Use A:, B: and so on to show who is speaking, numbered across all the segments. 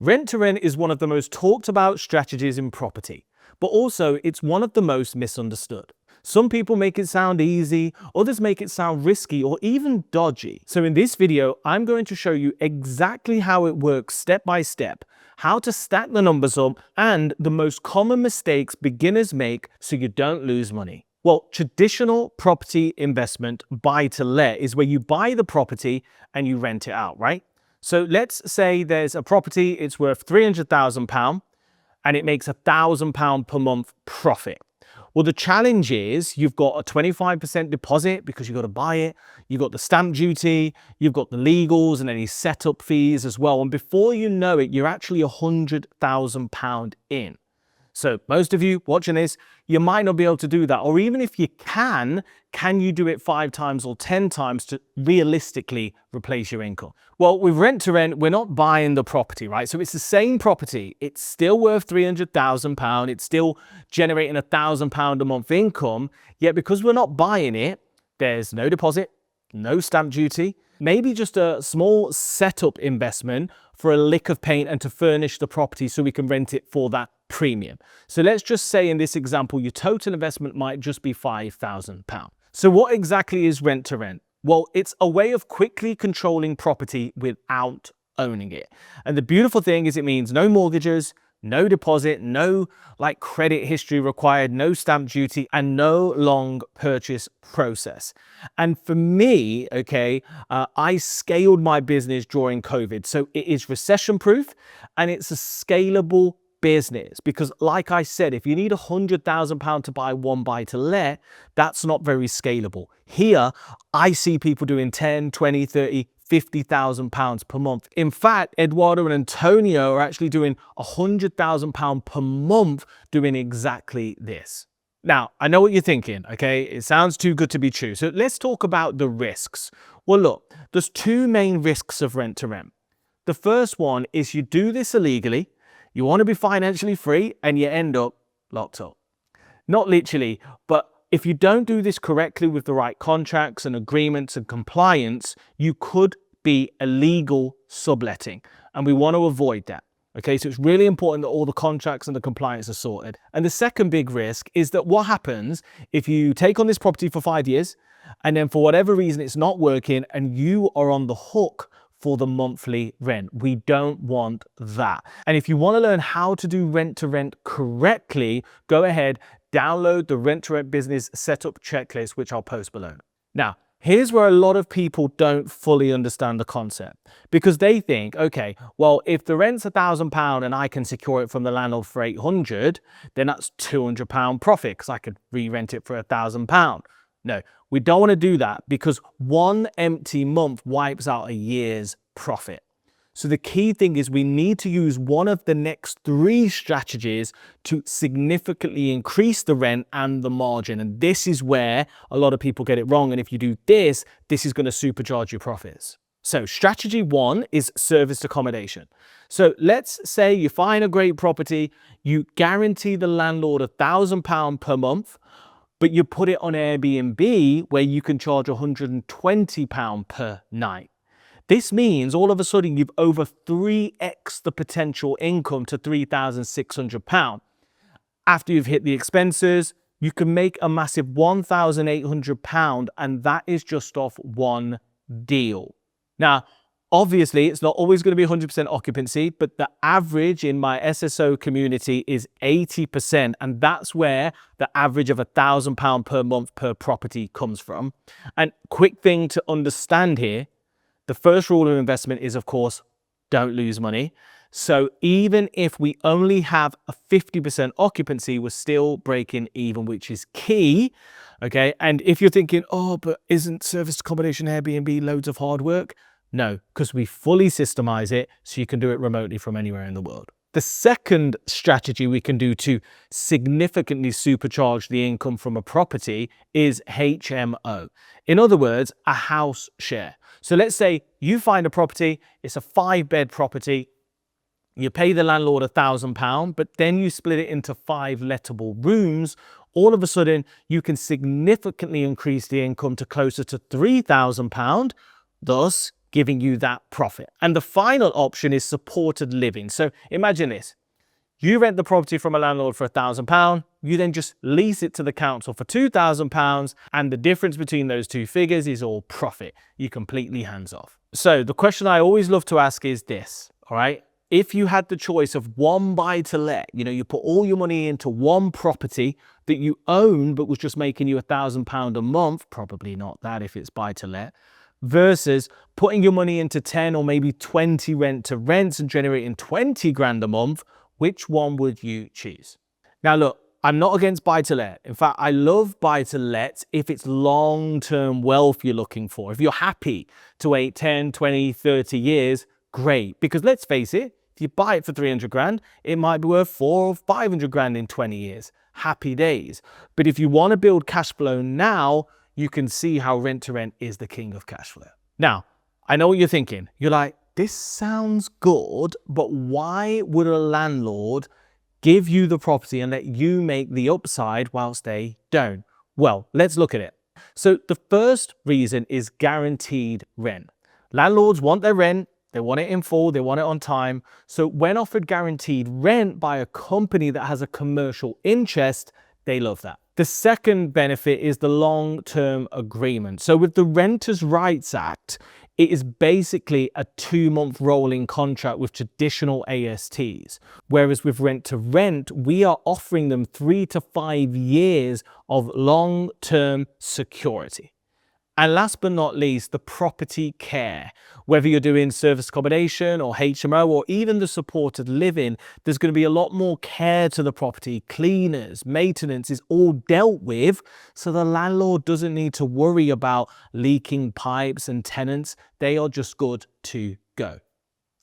A: Rent-to-rent is one of the most talked about strategies in property, but also it's one of the most misunderstood. Some people make it sound easy, others make it sound risky or even dodgy. So in this video, I'm going to show you exactly how it works step by step, how to stack the numbers up, and the most common mistakes beginners make so you don't lose money. Well, traditional property investment, buy to let, is where you buy the property and you rent it out, right? So let's say there's a property, it's worth £300,000 and it makes £1,000 per month profit. Well, the challenge is you've got a 25% deposit because you've got to buy it. You've got the stamp duty, you've got the legals and any setup fees as well. And before you know it, you're actually £100,000 in. So most of you watching this, you might not be able to do that. Or even if you can you do it 5 times or 10 times to realistically replace your income? Well, with rent to rent, we're not buying the property, right? So it's the same property. It's still worth £300,000. It's still generating £1,000 a month income. Yet because we're not buying it, there's no deposit, no stamp duty, maybe just a small setup investment for a lick of paint and to furnish the property so we can rent it for that premium. So let's just say in this example, your total investment might just be £5,000. So what exactly is rent to rent? Well, it's a way of quickly controlling property without owning it. And the beautiful thing is it means no mortgages, no deposit, no credit history required, no stamp duty, and no long purchase process. And for me, I scaled my business during COVID. So it is recession proof and it's a scalable business because like I said, if you need £100,000 to buy one buy to let, that's not very scalable. Here, I see people doing 10, 20, 30, £50,000 per month. In fact, Eduardo and Antonio are actually doing £100,000 per month doing exactly this. Now, I know what you're thinking, okay? It sounds too good to be true. So let's talk about the risks. Well, look, there's 2 main risks of rent to rent. The first one is you do this illegally, you want to be financially free, and you end up locked up. Not literally, but if you don't do this correctly with the right contracts and agreements and compliance, you could be illegal subletting. And we want to avoid that. Okay, so it's really important that all the contracts and the compliance are sorted. And the second big risk is that what happens if you take on this property for 5 years and then for whatever reason it's not working and you are on the hook for the monthly rent. We don't want that. And if you want to learn how to do rent to rent correctly, go ahead, download the Rent to Rent Business Setup Checklist, which I'll post below. Now, here's where a lot of people don't fully understand the concept because they think, okay, well, if the rent's £1,000 and I can secure it from the landlord for £800, then that's £200 profit because I could re-rent it for £1,000. No, we don't want to do that because one empty month wipes out a year's profit. So the key thing is we need to use one of the next 3 strategies to significantly increase the rent and the margin. And this is where a lot of people get it wrong. And if you do this, this is going to supercharge your profits. So strategy 1 is serviced accommodation. So let's say you find a great property, you guarantee the landlord £1,000 per month, but you put it on Airbnb where you can charge £120 per night. This means all of a sudden you've over 3x the potential income to £3,600. After you've hit the expenses, you can make a massive £1,800, and that is just off one deal. Now, obviously, it's not always going to be 100% occupancy, but the average in my SSO community is 80%. And that's where the average of £1,000 per month per property comes from. And quick thing to understand here, the first rule of investment is, of course, don't lose money. So even if we only have a 50% occupancy, we're still breaking even, which is key. Okay. And if you're thinking, oh, but isn't serviced accommodation Airbnb loads of hard work? No, because we fully systemize it so you can do it remotely from anywhere in the world. The second strategy we can do to significantly supercharge the income from a property is HMO. In other words, a house share. So let's say you find a property, it's a 5-bed property, you pay the landlord £1,000, but then you split it into 5 lettable rooms. All of a sudden, you can significantly increase the income to closer to £3,000, thus giving you that profit. And the final option is supported living. So imagine this. You rent the property from a landlord for £1,000. You then just lease it to the council for £2,000. And the difference between those two figures is all profit. You're completely hands off. So the question I always love to ask is this, all right? If you had the choice of one buy to let, you put all your money into one property that you own, but was just making you £1,000 a month, probably not that if it's buy to let, versus putting your money into 10 or maybe 20 rent to rents and generating 20 grand a month, which one would you choose? Now, look, I'm not against buy-to-let. In fact, I love buy-to-let if it's long-term wealth you're looking for. If you're happy to wait 10, 20, 30 years, great. Because let's face it, if you buy it for 300 grand, it might be worth 400 or 500 grand in 20 years. Happy days. But if you want to build cash flow now, you can see how rent-to-rent is the king of cash flow. Now, I know what you're thinking. You're like, this sounds good, but why would a landlord give you the property and let you make the upside whilst they don't? Well, let's look at it. So the first reason is guaranteed rent. Landlords want their rent, they want it in full, they want it on time. So when offered guaranteed rent by a company that has a commercial interest, they love that. The second benefit is the long-term agreement. So with the Renters' Rights Act, it is basically a 2-month rolling contract with traditional ASTs. Whereas with rent to rent, we are offering them 3 to 5 years of long-term security. And last but not least, the property care. Whether you're doing service accommodation or HMO or even the supported living, there's going to be a lot more care to the property. Cleaners, maintenance is all dealt with, so the landlord doesn't need to worry about leaking pipes and tenants. They are just good to go.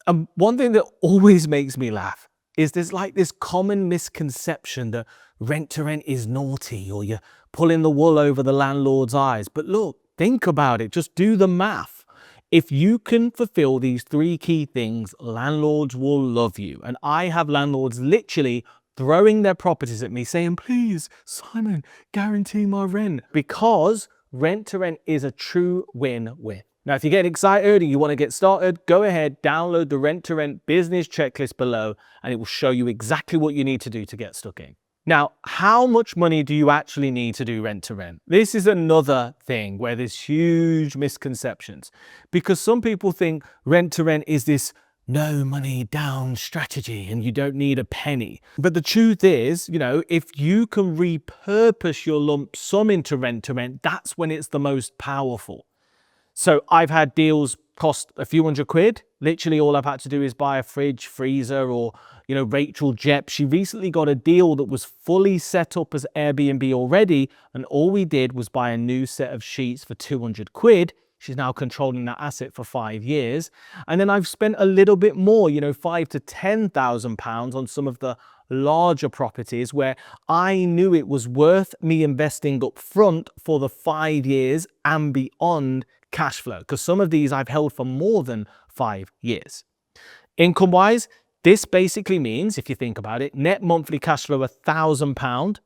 A: And one thing that always makes me laugh is there's like this common misconception that rent to rent is naughty or you're pulling the wool over the landlord's eyes. But look, think about it. Just do the math. If you can fulfill these 3 key things, landlords will love you. And I have landlords literally throwing their properties at me saying, please, Simon, guarantee my rent. Because rent to rent is a true win-win. Now, if you're getting excited and you want to get started, go ahead, download the Rent to Rent business checklist below, and it will show you exactly what you need to do to get stuck in. Now, how much money do you actually need to do rent to rent? This is another thing where there's huge misconceptions, because some people think rent to rent is this no money down strategy and you don't need a penny. But the truth is, if you can repurpose your lump sum into rent to rent, that's when it's the most powerful. So I've had deals cost a few £100. Literally all I've had to do is buy a fridge, freezer, or, Rachel Jepp, she recently got a deal that was fully set up as Airbnb already. And all we did was buy a new set of sheets for £200. She's now controlling that asset for 5 years. And then I've spent a little bit more, £5,000 to £10,000 on some of the larger properties where I knew it was worth me investing up front for the 5 years and beyond cash flow, because some of these I've held for more than 5 years. Income wise, this basically means, if you think about it, net monthly cash flow £1,000,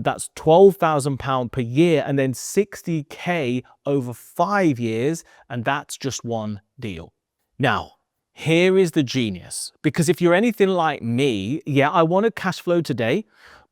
A: that's £12,000 per year, and then 60k over 5 years, and that's just one deal. Now, here is the genius, because if you're anything like me, yeah, I wanted cash flow today,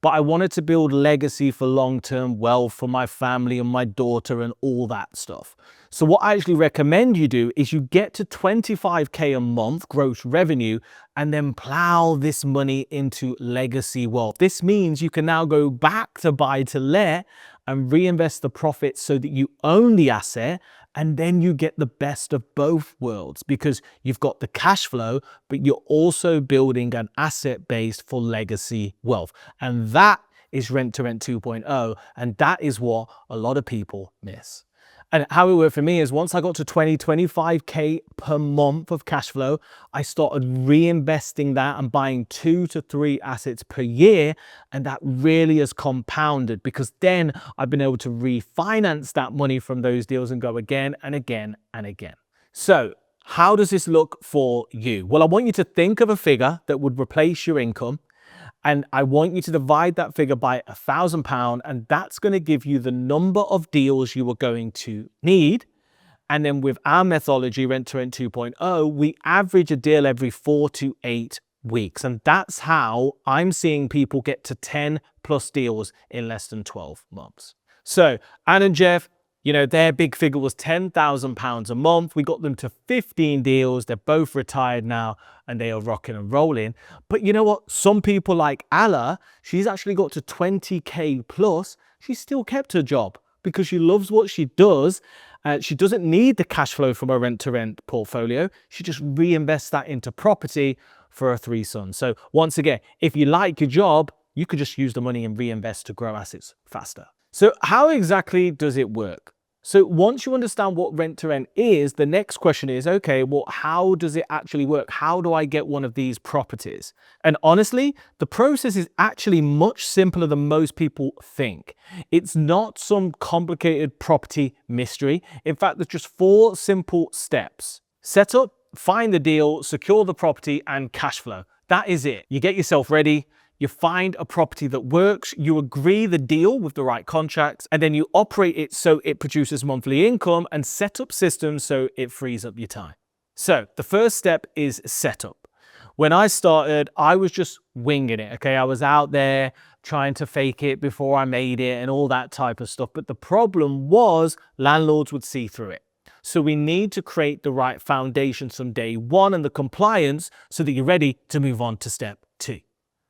A: but I wanted to build legacy for long-term wealth for my family and my daughter and all that stuff. So what I actually recommend you do is you get to 25k a month gross revenue and then plow this money into legacy wealth. This means you can now go back to buy to let and reinvest the profits so that you own the asset, and then you get the best of both worlds because you've got the cash flow, but you're also building an asset base for legacy wealth. And that is Rent to Rent 2.0, and that is what a lot of people miss. And how it worked for me is once I got to 25k per month of cash flow, I started reinvesting that and buying 2 to 3 assets per year. And that really has compounded because then I've been able to refinance that money from those deals and go again and again and again. So how does this look for you? Well, I want you to think of a figure that would replace your income. And I want you to divide that figure by £1,000, and that's going to give you the number of deals you are going to need. And then with our methodology, Rent to Rent 2.0, we average a deal every 4 to 8 weeks. And that's how I'm seeing people get to 10 plus deals in less than 12 months. So Anne and Jeff, you know, their big figure was £10,000 a month. We got them to 15 deals. They're both retired now and they are rocking and rolling. But you know what? Some people like Alla, she's actually got to 20K plus. She still kept her job because she loves what she does. She doesn't need the cash flow from her rent-to-rent portfolio. She just reinvests that into property for her 3 sons. So once again, if you like your job, you could just use the money and reinvest to grow assets faster. So how exactly does it work? So once you understand what rent to rent is, the next question is, okay, well, how does it actually work? How do I get one of these properties? And honestly, the process is actually much simpler than most people think. It's not some complicated property mystery. In fact, there's just 4 simple steps. Set up, find the deal, secure the property, and cash flow. That is it. You get yourself ready. You find a property that works, you agree the deal with the right contracts, and then you operate it so it produces monthly income and set up systems so it frees up your time. So the first step is setup. When I started, I was just winging it, okay? I was out there trying to fake it before I made it and all that type of stuff. But the problem was landlords would see through it. So we need to create the right foundations from day one and the compliance so that you're ready to move on to step 2.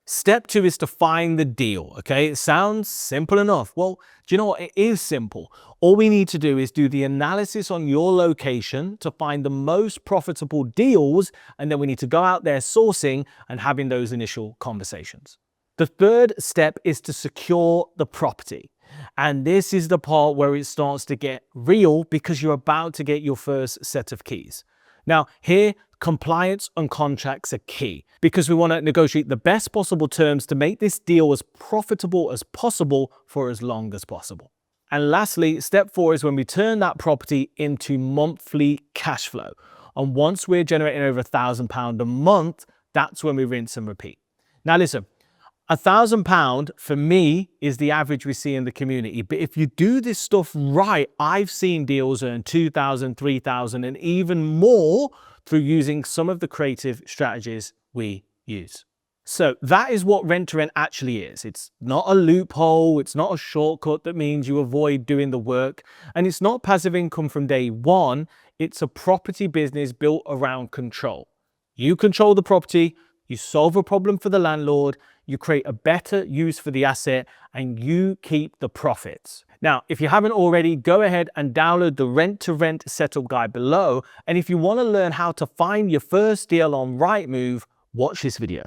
A: Step 2 is to find the deal, okay? It sounds simple enough. Well, do you know what? It is simple. All we need to do is do the analysis on your location to find the most profitable deals, and then we need to go out there sourcing and having those initial conversations. The third step is to secure the property. And this is the part where it starts to get real because you're about to get your first set of keys. Now, here, compliance and contracts are key because we want to negotiate the best possible terms to make this deal as profitable as possible for as long as possible. And lastly, step 4 is when we turn that property into monthly cash flow. And once we're generating over £1,000 a month, that's when we rinse and repeat. Now listen, £1,000 for me is the average we see in the community. But if you do this stuff right, I've seen deals earn 2,000, 3,000 and even more through using some of the creative strategies we use. So that is what rent to rent actually is. It's not a loophole. It's not a shortcut that means you avoid doing the work. And it's not passive income from day one. It's a property business built around control. You control the property, you solve a problem for the landlord, you create a better use for the asset, and you keep the profits. Now, if you haven't already, go ahead and download the Rent to Rent setup guide below. And if you want to learn how to find your first deal on Rightmove, watch this video.